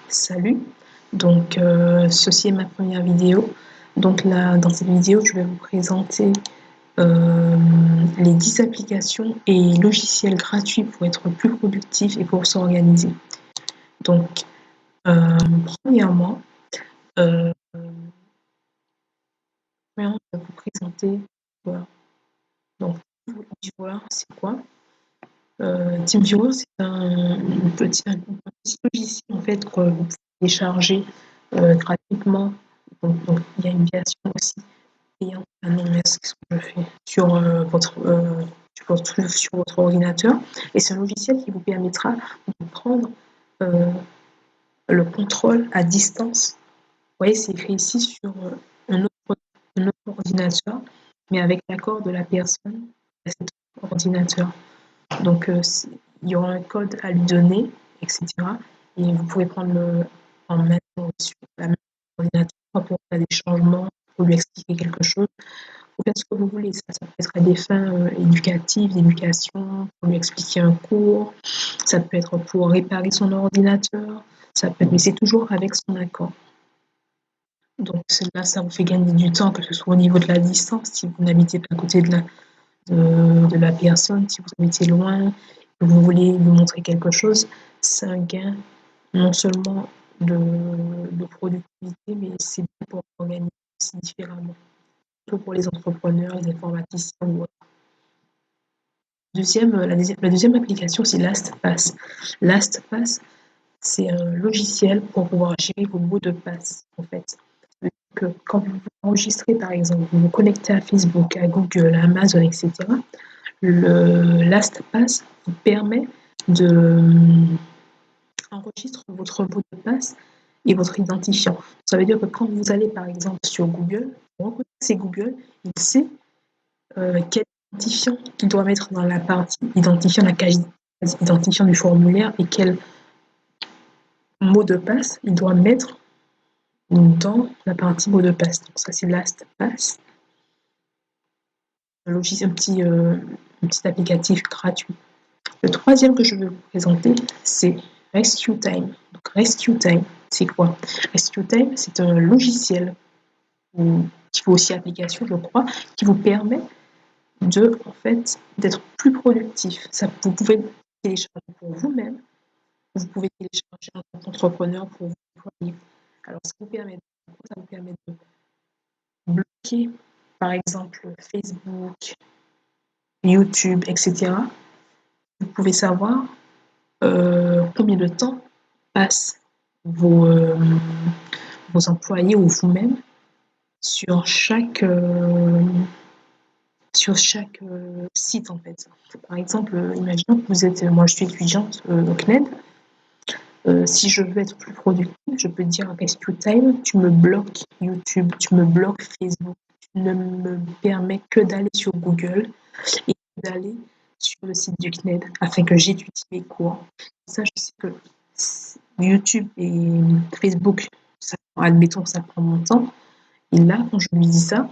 Salut, donc ceci est ma première vidéo. Donc là, dans cette vidéo, je vais vous présenter les 10 applications et logiciels gratuits pour être plus productif et pour s'organiser. Donc, premièrement, euh, je vais vous présenter Teamviewer. Donc, Teamviewer, c'est quoi? Teamviewer, c'est un petit logiciel en fait que vous pouvez télécharger gratuitement. Donc, il y a une version aussi payante. Ah non, mais c'est ce que je fais sur sur votre ordinateur. Et c'est un logiciel qui vous permettra de prendre euh, le contrôle à distance. Vous voyez, c'est écrit ici sur un autre ordinateur, mais avec l'accord de la personne à cet ordinateur. Donc, il y aura un code à lui donner, etc. Et vous pouvez prendre en main sur la même ordinateur pour faire des changements, pour lui expliquer quelque chose. Faut faire ce que vous voulez. Ça peut être à des fins éducatives, d'éducation, pour lui expliquer un cours. Ça peut être pour réparer son ordinateur. Ça peut être, mais c'est toujours avec son accord. Donc là, ça vous fait gagner du temps, que ce soit au niveau de la distance, si vous n'habitez pas à côté de la personne, si vous habitez loin, que vous voulez lui montrer quelque chose, c'est un gain non seulement de productivité, mais c'est bien pour organiser aussi différemment. Surtout pour les entrepreneurs, les informaticiens ou autres. La deuxième application, c'est LastPass. LastPass, c'est un logiciel pour pouvoir gérer vos mots de passe, en fait. Que quand vous vous enregistrez, par exemple, vous vous connectez à Facebook, à Google, à Amazon, etc., le LastPass vous permet de enregistrer votre mot de passe et votre identifiant. Ça veut dire que quand vous allez, par exemple, sur Google, vous reconnaissez Google, il sait quel identifiant il doit mettre dans la partie identifiant, la case identifiant du formulaire et quel mot de passe il doit mettre dans la partie mot de passe. Donc ça, c'est LastPass, un logiciel, un petit applicatif gratuit. Le troisième que je vais vous présenter, c'est RescueTime. Donc RescueTime, c'est quoi? RescueTime, c'est un logiciel qui fait aussi application, je crois, qui vous permet en fait, d'être plus productif. Ça, vous pouvez télécharger pour vous-même, vous pouvez télécharger en tant qu'entrepreneur pour vous employer. Alors, ça vous permet de bloquer, par exemple, Facebook, YouTube, etc. Vous pouvez savoir combien de temps passent vos employés ou vous-même sur chaque site, en fait. Par exemple, imaginons que vous êtes, moi je suis étudiante au CNED. Si je veux être plus productive, je peux dire RescueTime, tu me bloques YouTube, tu me bloques Facebook, tu ne me permets que d'aller sur Google et d'aller sur le site du CNED afin que j'étudie mes cours. Ça, je sais que YouTube et Facebook, admettons, ça prend mon temps. Et là, quand je lui dis ça,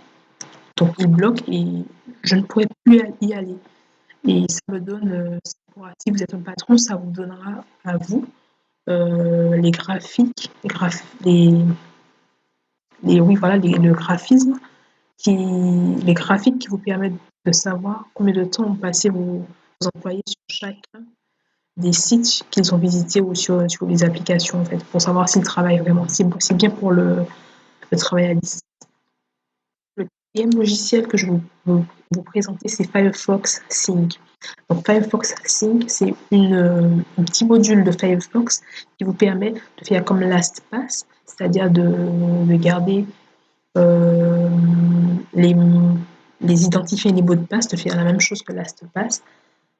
donc il bloque et je ne pourrai plus y aller. Et ça me donne, si vous êtes un patron, ça vous donnera à vous les graphiques, le graphisme, les graphiques qui vous permettent de savoir combien de temps ont passé vos employés sur chacun des sites qu'ils ont visités ou sur les applications, en fait, pour savoir s'ils travaillent vraiment. C'est bien pour le travail à distance. Le deuxième logiciel que je vais vous présenter, c'est Firefox Sync. Donc Firefox Sync, c'est un petit module de Firefox qui vous permet de faire comme LastPass, c'est-à-dire de garder les identifiants et les mots de passe, de faire la même chose que LastPass,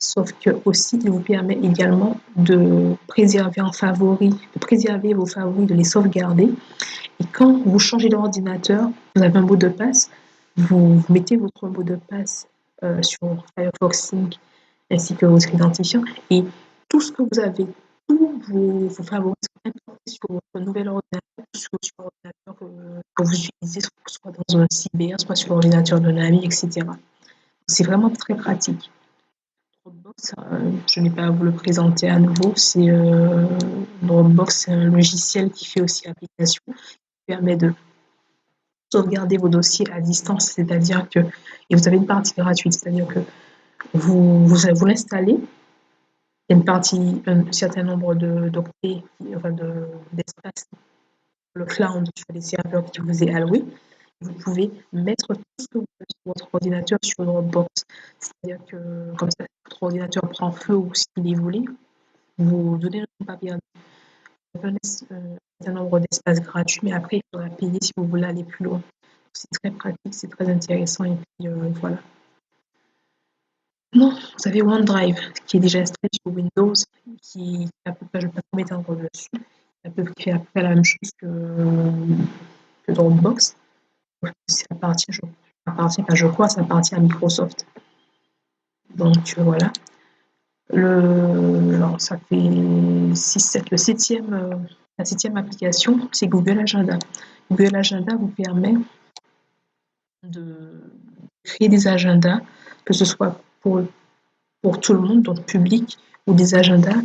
sauf que aussi il vous permet également de préserver en favori, de préserver vos favoris, de les sauvegarder. Et quand vous changez d'ordinateur, vous avez un mot de passe, vous mettez votre mot de passe sur Firefox Sync ainsi que votre identifiant et tout ce que vous avez, tous vos favoris sont importés sur votre nouvel ordinateur, sur l'ordinateur que vous utilisez, soit dans un cyber, soit sur l'ordinateur d'un ami, etc. C'est vraiment très pratique. Dropbox, je n'ai pas à vous le présenter à nouveau, c'est Dropbox, c'est un logiciel qui fait aussi application, qui permet de sauvegarder vos dossiers à distance, c'est-à-dire que et vous avez une partie gratuite, c'est-à-dire que vous l'installez, il y a une partie, un certain nombre d'octets, enfin d'espace, le cloud sur les serveurs qui vous est alloué. Vous pouvez mettre tout ce que vous avez sur votre ordinateur sur Dropbox. C'est-à-dire que comme ça, votre ordinateur prend feu ou s'il est volé, vous donnez le papier. Vous avez un certain nombre d'espaces gratuits, mais après, il faudra payer si vous voulez aller plus loin. C'est très pratique, c'est très intéressant et puis voilà. Non, vous avez OneDrive qui est déjà installé sur Windows, qui à peu près, je ne vais pas tout m'étendre dessus, qui fait à peu près la même chose que Dropbox. Ça appartient, je crois, ça appartient à Microsoft. Donc voilà. Alors, ça fait 6-7. La septième application, c'est Google Agenda. Google Agenda vous permet de créer des agendas, que ce soit pour tout le monde, donc public, ou des agendas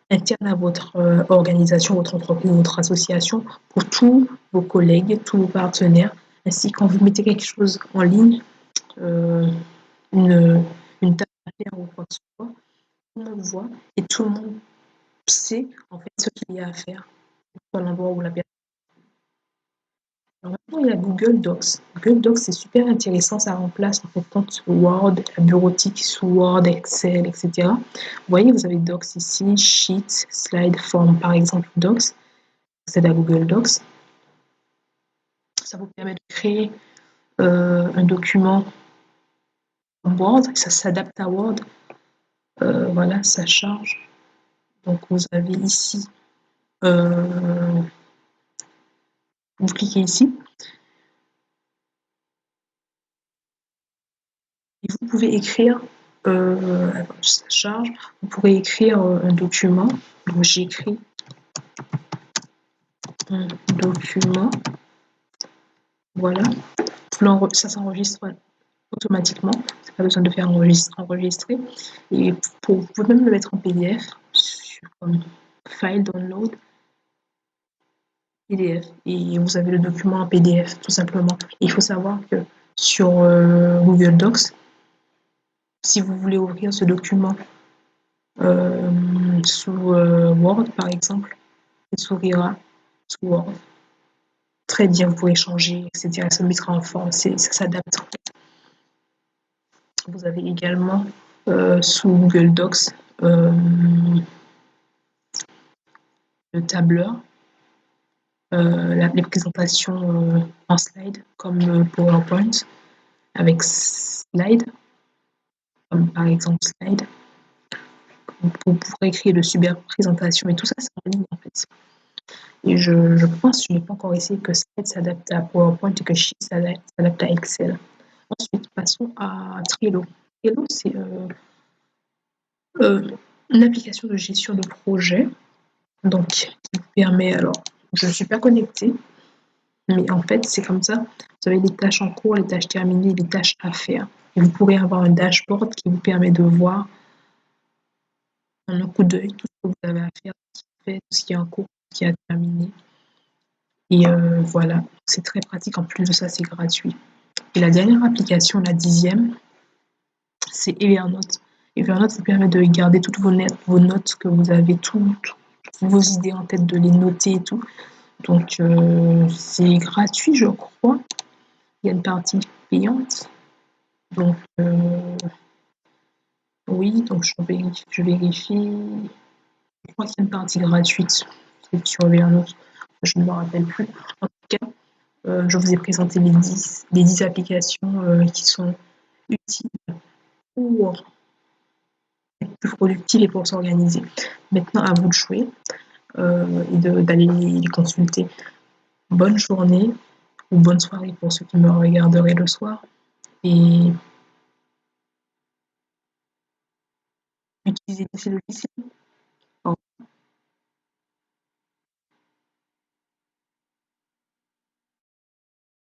internes à votre organisation, votre entreprise, votre association, pour tous vos collègues, tous vos partenaires, ainsi quand vous mettez quelque chose en ligne, une tâche à faire ou quoi que ce soit, tout le monde voit et tout le monde sait en fait ce qu'il y a à faire dans l'endroit où la personne. Alors maintenant, il y a Google Docs. Google Docs, c'est super intéressant, ça remplace en fait compte Word, la bureautique sous Word, Excel, etc. Vous voyez, vous avez Docs ici, Sheets, Slide, Form, par exemple, Docs. C'est à Google Docs. Ça vous permet de créer un document en Word, ça s'adapte à Word. Voilà, ça charge. Donc vous avez ici, vous cliquez ici, et vous pouvez écrire, ça charge, vous pourrez écrire un document. Donc j'écris un document, voilà. Ça s'enregistre automatiquement, c'est pas besoin de faire enregistrer. Et vous pouvez même le mettre en PDF, comme file download, PDF. Et vous avez le document en PDF, tout simplement. Et il faut savoir que sur Google Docs, si vous voulez ouvrir ce document sous Word, par exemple, il s'ouvrira sous Word. Très bien, vous pouvez changer, etc. Ça mettra en forme, ça s'adapte. Vous avez également sous Google Docs le tableur, les présentations en slide comme PowerPoint avec slide, comme par exemple slide. Vous pourrez créer de super présentations et tout ça, c'est en ligne en fait. Et je pense, je n'ai pas encore essayé que Slide s'adapte à PowerPoint et que Sheet s'adapte à Excel. Ensuite, passons à Trello. Trello, c'est une application de gestion de projet, donc qui vous permet, alors, je ne suis pas connectée, mais en fait, c'est comme ça. Vous avez les tâches en cours, les tâches terminées, les tâches à faire. Et vous pourrez avoir un dashboard qui vous permet de voir en un coup d'œil tout ce que vous avez à faire, tout ce qui est fait, tout ce qui est en cours, tout ce qui est terminé. Et voilà, c'est très pratique. En plus de ça, c'est gratuit. Et la dernière application, la 10e, c'est Evernote. Evernote vous permet de garder toutes vos notes que vous avez, toutes vos idées en tête, de les noter et tout. Donc, c'est gratuit, je crois. Il y a une partie payante. Donc, oui, donc je vérifie. Je crois qu'il y a une partie gratuite sur Evernote. Je ne me rappelle plus. En tout cas, je vous ai présenté les 10 applications qui sont utiles pour être plus productive et pour s'organiser. Maintenant, à vous de jouer et d'aller les consulter. Bonne journée ou bonne soirée pour ceux qui me regarderaient le soir. Et utilisez ces logiciels.